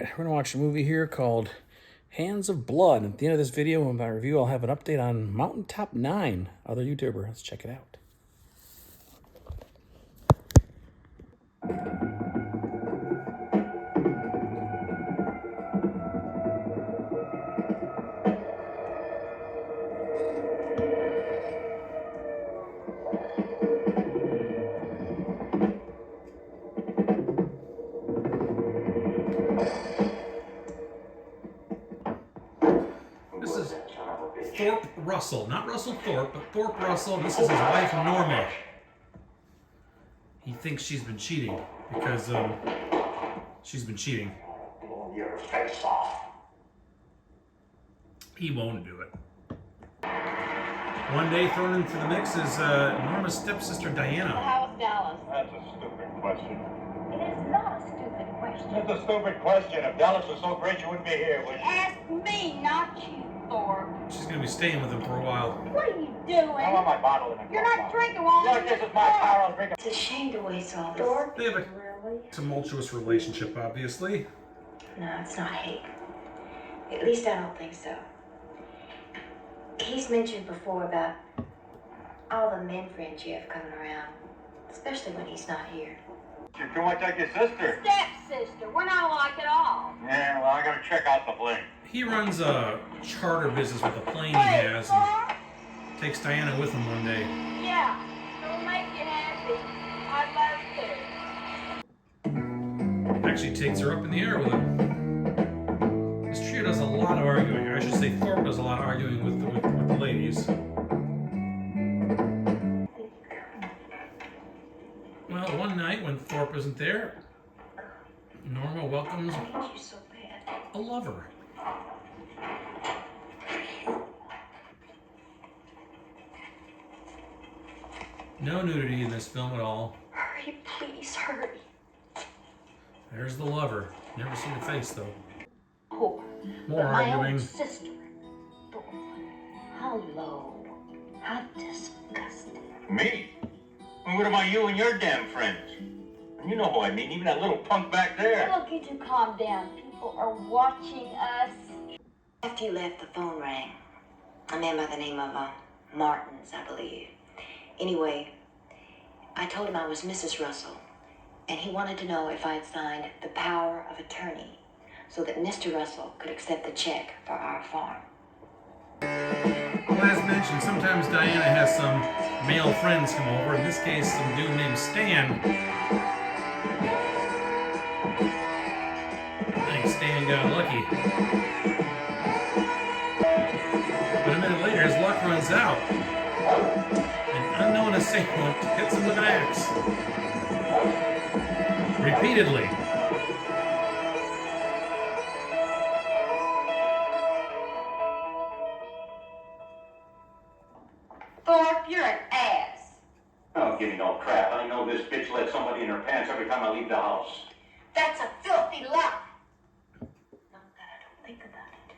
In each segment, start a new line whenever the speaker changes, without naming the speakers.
Alright, we're gonna watch a movie here called Hands of Blood. At the end of this video, in my review, I'll have an update on Mountaintop 9, other YouTuber. Let's check it out. This is Thorpe Russell. Not Russell Thorpe, but Thorpe Russell. This is his wife, Norma. He thinks she's been cheating because she's been cheating.
Blow your face off.
He won't do it. One day thrown into the mix is Norma's stepsister, Diana.
How's Dallas?
That's a stupid question.
It is not a stupid question.
It's a stupid question. If Dallas was so great, you wouldn't be here, would you?
Ask me, not you, Thor.
She's gonna be staying with him for a while.
What are you doing?
I want my bottle in the
You're not drinking while
Look, this is my power. I'll drink it.
It's a shame to waste all this.
Thor?
They have a tumultuous relationship, obviously.
No, it's not hate. At least I don't think so. He's mentioned before about all the men friends you have coming around, especially when he's not here.
You're too much like your sister.
Stepsister. We're not alike at all.
Yeah, well, I gotta check out the plane.
He runs a charter business with a plane he
Wait,
has
Thor?
and takes Diana with him one day.
Yeah. It'll make you happy. I'd love to.
Actually takes her up in the air with him. This trio does a lot of arguing. I should say Thorpe does a lot of arguing with the ladies. Well, one night when Thorpe isn't there, Norma welcomes
I hate you so bad.
a lover. No nudity in this film at all.
Hurry, please, hurry.
There's the lover. Never seen the face though.
Oh,
More
but my
arguing.
own sister. Thor. How low. How disgusting.
Me? Well, what about you and your damn friends? You know who I mean, even that little punk back there.
Look, you two calm down. People are watching us.
After you left, the phone rang. A man by the name of Martins, I believe. Anyway, I told him I was Mrs. Russell, and he wanted to know if I had signed the power of attorney so that Mr. Russell could accept the check for our farm.
Well, as mentioned, sometimes Diana has some male friends come over. In this case, some dude named Stan. I think Stan got lucky. But a minute later, his luck runs out. An unknown assailant hits him with an axe. Repeatedly.
Thorpe, you're an ass.
Don't give me no crap. I know this bitch let somebody in her pants every time I leave the house.
That's a filthy lie.
Not that I don't think about it.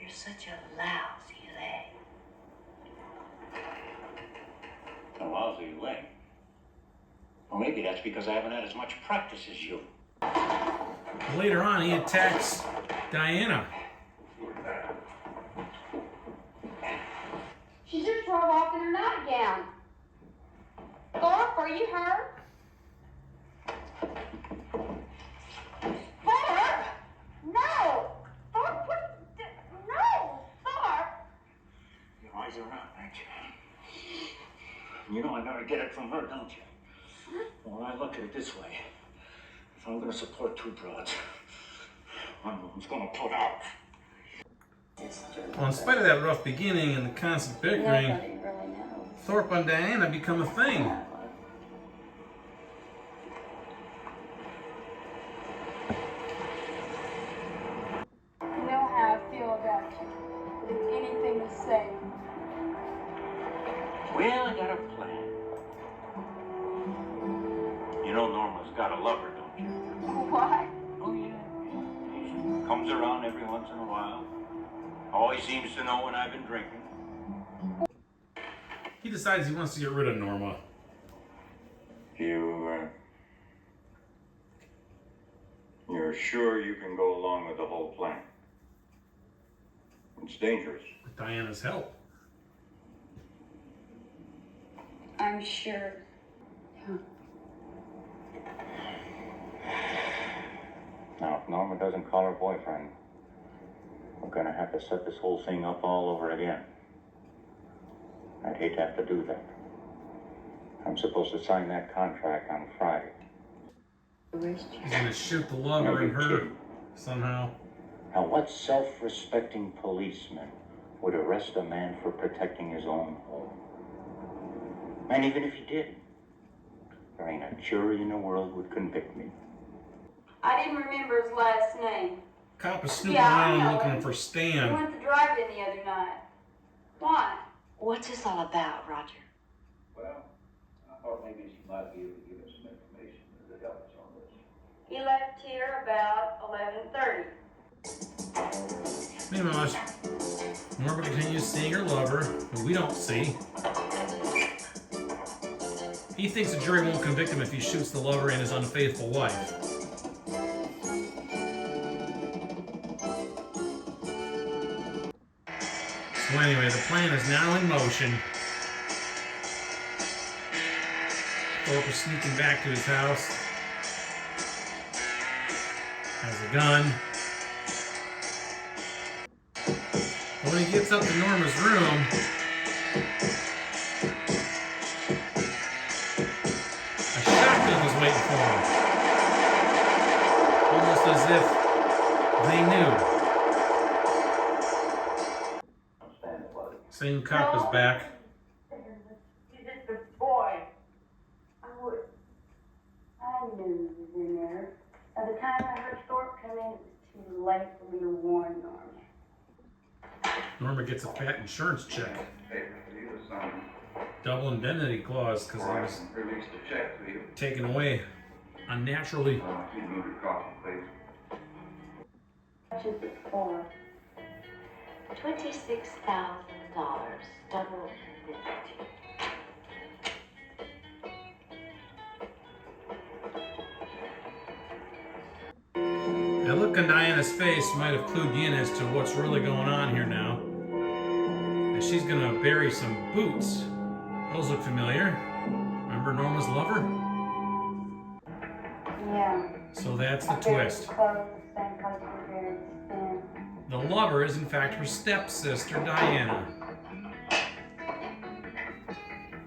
You're such a lousy leg.
A lousy leg. Well, maybe that's because I haven't had as much practice as you.
Later on, he attacks Diana.
She just drove off in her nightgown. Thorpe, are you hurt? Thorpe! No! Thorpe, what? No! Thorpe!
Your eyes are out, aren't you? You know I never get it from her, don't you? Well, I look at it this way. If I'm going to support two broads, one of them's going to put out.
Well, in spite of that rough beginning and the constant bickering,
Nobody really knows.
Thorpe and Diana become a thing.
You know how I feel about you. Anything to say.
Well, I got a plan. You know Norma's got a lover, don't you?
What?
Oh, yeah. He comes around every once in a while. Always seems to know when I've been drinking.
He decides he wants to get rid of Norma.
You're sure you can go along with the whole plan? It's dangerous.
With Diana's help.
I'm sure.
Now, if Norma doesn't call her boyfriend, we're gonna have to set this whole thing up all over again. I'd hate to have to do that. I'm supposed to sign that contract on Friday.
He's gonna shoot the lover and her somehow.
Now, what self-respecting policeman would arrest a man for protecting his own home? And even if he did, there ain't a jury in the world would convict me.
I didn't remember his last name.
Cop is snooping
Yeah, I
around
know
looking
him.
for
He
Stan.
went to drive-in the other night. Why?
What's this all about, Roger?
Well, I thought maybe she might be able to give us some information that would help us on this.
He left here about 11:30.
Meanwhile, Norma continues seeing her lover, who we don't see. He thinks the jury won't convict him if he shoots the lover and his unfaithful wife. So anyway, the plan is now in motion. Thorpe is sneaking back to his house. Has a gun. But when he gets up to Norma's room, a shotgun was waiting for him. Almost as if they knew. Same cop is back.
He's just a boy. I knew he was in there. By the time I heard Thorpe come in, it was too late for me to warn Norma.
Norma gets a fat insurance check.
Hey, he was
Double indemnity clause because he was
released a check to you.
taken away unnaturally.
You move your coffee, please.
How much is it for?
$26,000. Double indemnity.
The look on Diana's face might have clued you in as to what's really going on here now. And she's gonna bury some boots. Those look familiar. Remember Norma's lover?
Yeah.
So that's the
I buried
twist.
the clothes the same place we buried Stan.
The lover is in fact her stepsister, Diana.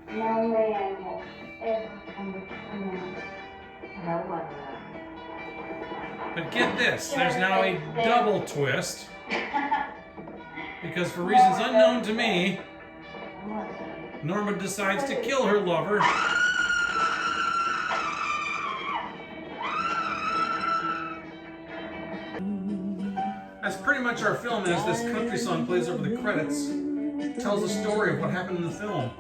No man will ever come between us.
No one will.
But get this, there's now a double twist. Because for reasons unknown to me, Norma decides to kill her lover. That's pretty much our film as this country song plays over the credits. It tells the story of what happened in the film.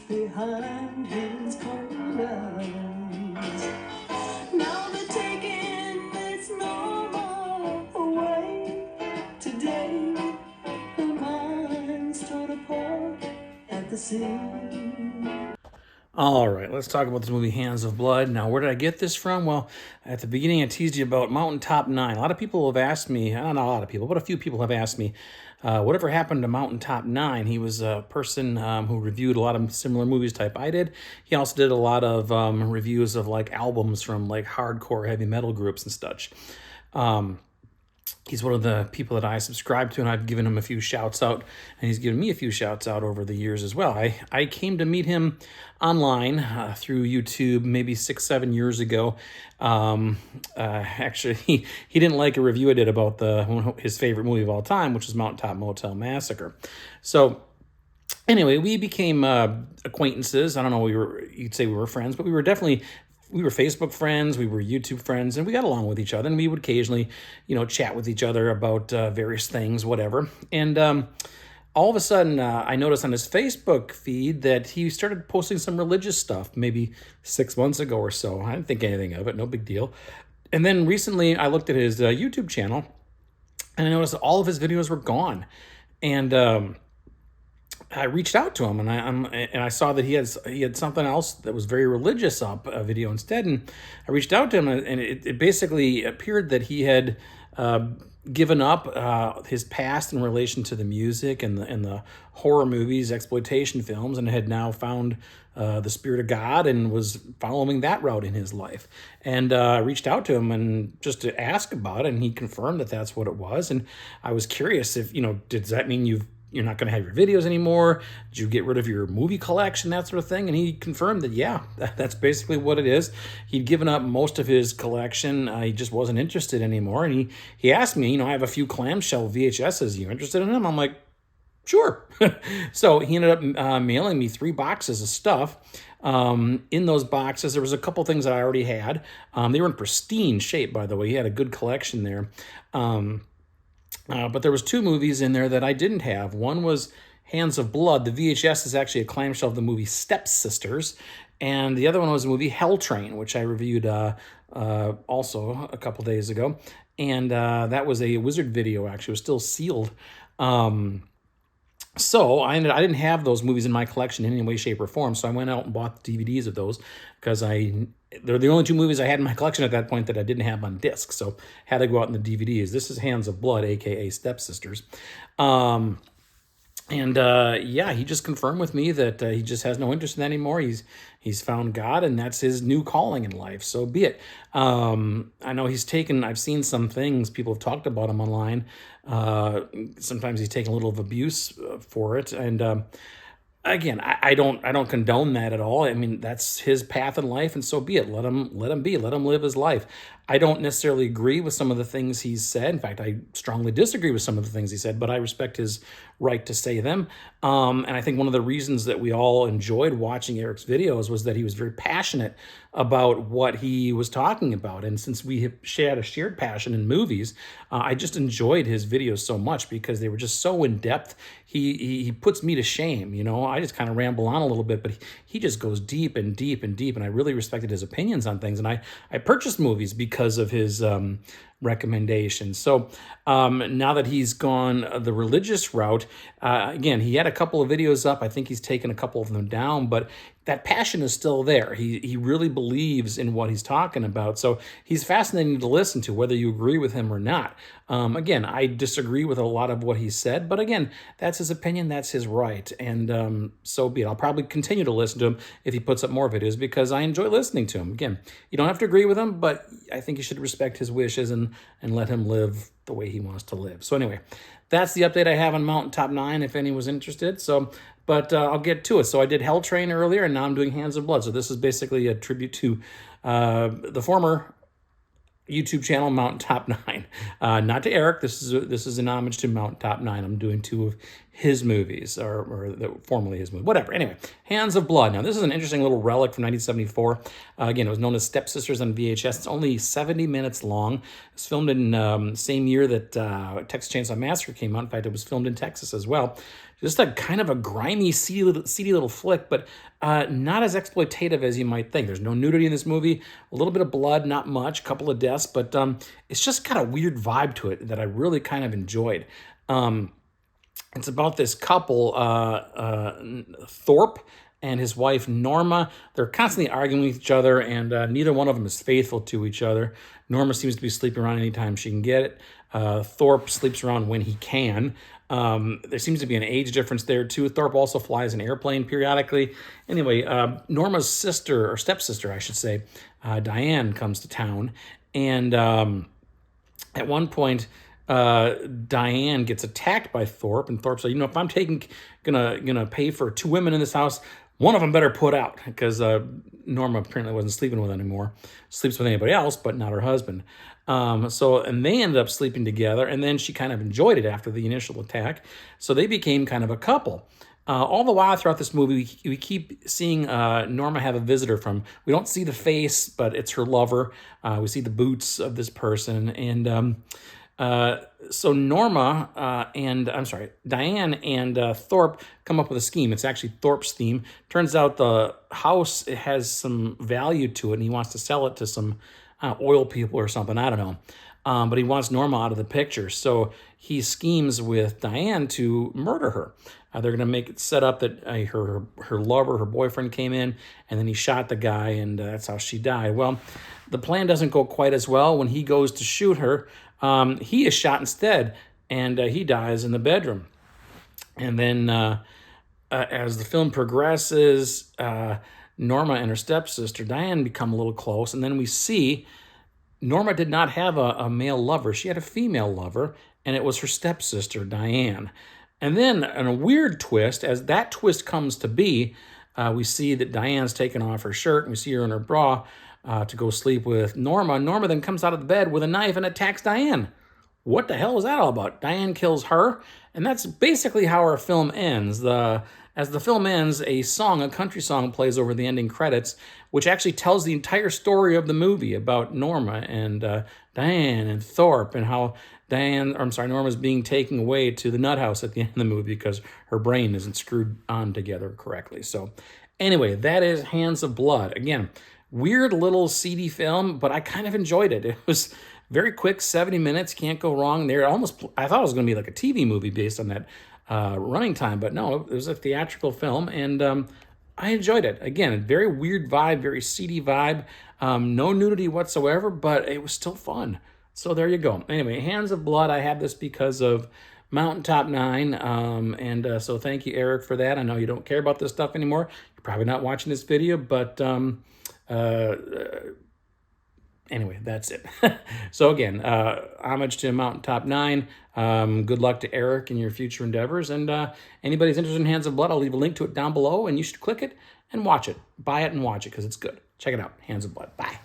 Behind his cold eyes. Now they're taking this Norma away. Today, her mind's torn apart at the seams.
All right, let's talk about this movie, Hands of Blood. Now, where did I get this from? Well, at the beginning, I teased you about Mountaintop 9. A lot of people have asked me, not a lot of people, but a few people have asked me, whatever happened to Mountaintop 9? He was a person who reviewed a lot of similar movies type I did. He also did a lot of reviews of like albums from like hardcore heavy metal groups and such. He's one of the people that I subscribe to, and I've given him a few shouts out, and he's given me a few shouts out over the years as well. I came to meet him online through YouTube maybe 6-7 years ago. Actually, he didn't like a review I did about his favorite movie of all time, which is Mountaintop Motel Massacre. So anyway, we became acquaintances. I don't know, you'd say we were friends, but we were Facebook friends, we were YouTube friends, and we got along with each other, and we would occasionally, chat with each other about various things, whatever. And all of a sudden, I noticed on his Facebook feed that he started posting some religious stuff, maybe 6 months ago or so. I didn't think anything of it, no big deal. And then recently I looked at his YouTube channel, and I noticed that all of his videos were gone. And I reached out to him, and I saw that he had something else that was very religious up a video instead. And I reached out to him, and it basically appeared that he had given up his past in relation to the music and the horror movies, exploitation films, and had now found the Spirit of God and was following that route in his life. And I reached out to him and just to ask about it, and he confirmed that that's what it was. And I was curious if, does that mean you're not going to have your videos anymore? Did you get rid of your movie collection, that sort of thing? And he confirmed that, yeah, that's basically what it is. He'd given up most of his collection. He just wasn't interested anymore. And he asked me, I have a few clamshell VHSs. You interested in them? I'm like, sure. So he ended up mailing me 3 boxes of stuff. In those boxes, there was a couple things that I already had. They were in pristine shape, by the way. He had a good collection there. But there was 2 movies in there that I didn't have. One was Hands of Blood. The VHS is actually a clamshell of the movie STEPSISTErs. And the other one was the movie Hell Train, which I reviewed also a couple days ago. And that was a Wizard video, actually. It was still sealed. So I didn't have those movies in my collection in any way, shape, or form. So I went out and bought the DVDs of those because they're the only 2 movies I had in my collection at that point that I didn't have on disc. So had to go out in the DVDs. This is Hands of Blood, aka STEPSISTERS. Yeah, he just confirmed with me that he just has no interest in that anymore. He's found God, and that's his new calling in life. So be it. I know I've seen some things, people have talked about him online. Sometimes he's taken a little of abuse for it. And again, I don't condone that at all. I mean, that's his path in life, and so be it. Let him be. Let him live his life. I don't necessarily agree with some of the things he's said. In fact, I strongly disagree with some of the things he said, but I respect his right to say them. And I think one of the reasons that we all enjoyed watching Eric's videos was that he was very passionate about what he was talking about. And since we had a shared passion in movies, I just enjoyed his videos so much because they were just so in depth. He puts me to shame. I just kind of ramble on a little bit, but he just goes deep and deep and deep. And I really respected his opinions on things. And I purchased movies because of his recommendations. So now that he's gone the religious route, again, he had a couple of videos up. I think he's taken a couple of them down, but that passion is still there. He really believes in what he's talking about. So he's fascinating to listen to, whether you agree with him or not. Again, I disagree with a lot of what he said, but again, that's his opinion, that's his right, and so be it. I'll probably continue to listen to him if he puts up more videos because I enjoy listening to him. Again, you don't have to agree with him, but I think you should respect his wishes and let him live the way he wants to live. So anyway, that's the update I have on Mountaintop 9 if anyone's interested. But I'll get to it. So I did Hell Train earlier, and now I'm doing Hands of Blood. So this is basically a tribute to the former YouTube channel Mountaintop 9. Not to Eric. This is an homage to Mountaintop 9. I'm doing 2 of his movies, or formerly his movie. Whatever. Anyway, Hands of Blood. Now, this is an interesting little relic from 1974. Again, it was known as STEPSISTERS on VHS. It's only 70 minutes long. It's filmed in same year that Texas Chainsaw Massacre came out. In fact, it was filmed in Texas as well. Just a kind of a grimy, seedy little flick, but not as exploitative as you might think. There's no nudity in this movie. A little bit of blood, not much, a couple of deaths, but it's just got a weird vibe to it that I really kind of enjoyed. It's about this couple, Thorpe and his wife, Norma. They're constantly arguing with each other, and neither one of them is faithful to each other. Norma seems to be sleeping around anytime she can get it. Thorpe sleeps around when he can. There seems to be an age difference there, too. Thorpe also flies an airplane periodically. Anyway, Norma's sister, or stepsister, I should say, Diane, comes to town. And at one point, Diane gets attacked by Thorpe, and Thorpe says, if I'm gonna pay for 2 women in this house, one of them better put out, because Norma apparently wasn't sleeping with anymore. Sleeps with anybody else, but not her husband. And they ended up sleeping together, and then she kind of enjoyed it after the initial attack. So they became kind of a couple. All the while throughout this movie, we keep seeing Norma have a visitor we don't see the face, but it's her lover. We see the boots of this person. And so Diane and Thorpe come up with a scheme. It's actually Thorpe's theme. Turns out the house has some value to it, and he wants to sell it to some oil people or something. I don't know. But he wants Norma out of the picture. So he schemes with Diane to murder her. They're going to make it set up that her lover, her boyfriend came in, and then he shot the guy, and that's how she died. Well, the plan doesn't go quite as well. When he goes to shoot her, he is shot instead, and he dies in the bedroom. And then as the film progresses, Norma and her stepsister, Diane, become a little close, and then we see Norma did not have a male lover. She had a female lover, and it was her stepsister, Diane. And then, in a weird twist, as that twist comes to be, we see that Diane's taken off her shirt, and we see her in her bra to go sleep with Norma. Norma then comes out of the bed with a knife and attacks Diane. What the hell was that all about? Diane kills her, and that's basically how our film ends. As the film ends, a country song plays over the ending credits, which actually tells the entire story of the movie about Norma and Diane and Thorpe, and how Norma's being taken away to the nut house at the end of the movie because her brain isn't screwed on together correctly. So anyway, that is Hands of Blood. Again, weird little seedy film, but I kind of enjoyed it. It was very quick, 70 minutes, can't go wrong. I thought it was going to be like a TV movie based on that running time, but no, it was a theatrical film, and I enjoyed it. Again, a very weird vibe, very seedy vibe, no nudity whatsoever, but it was still fun. So there you go. Anyway, Hands of Blood, I had this because of Mountaintop 9, and so thank you, Eric, for that. I know you don't care about this stuff anymore. You're probably not watching this video, but anyway, that's it. So again, homage to Mountaintop 9. Good luck to Eric in your future endeavors. And anybody's interested in Hands of Blood, I'll leave a link to it down below, and you should click it and watch it. Buy it and watch it because it's good. Check it out. Hands of Blood. Bye.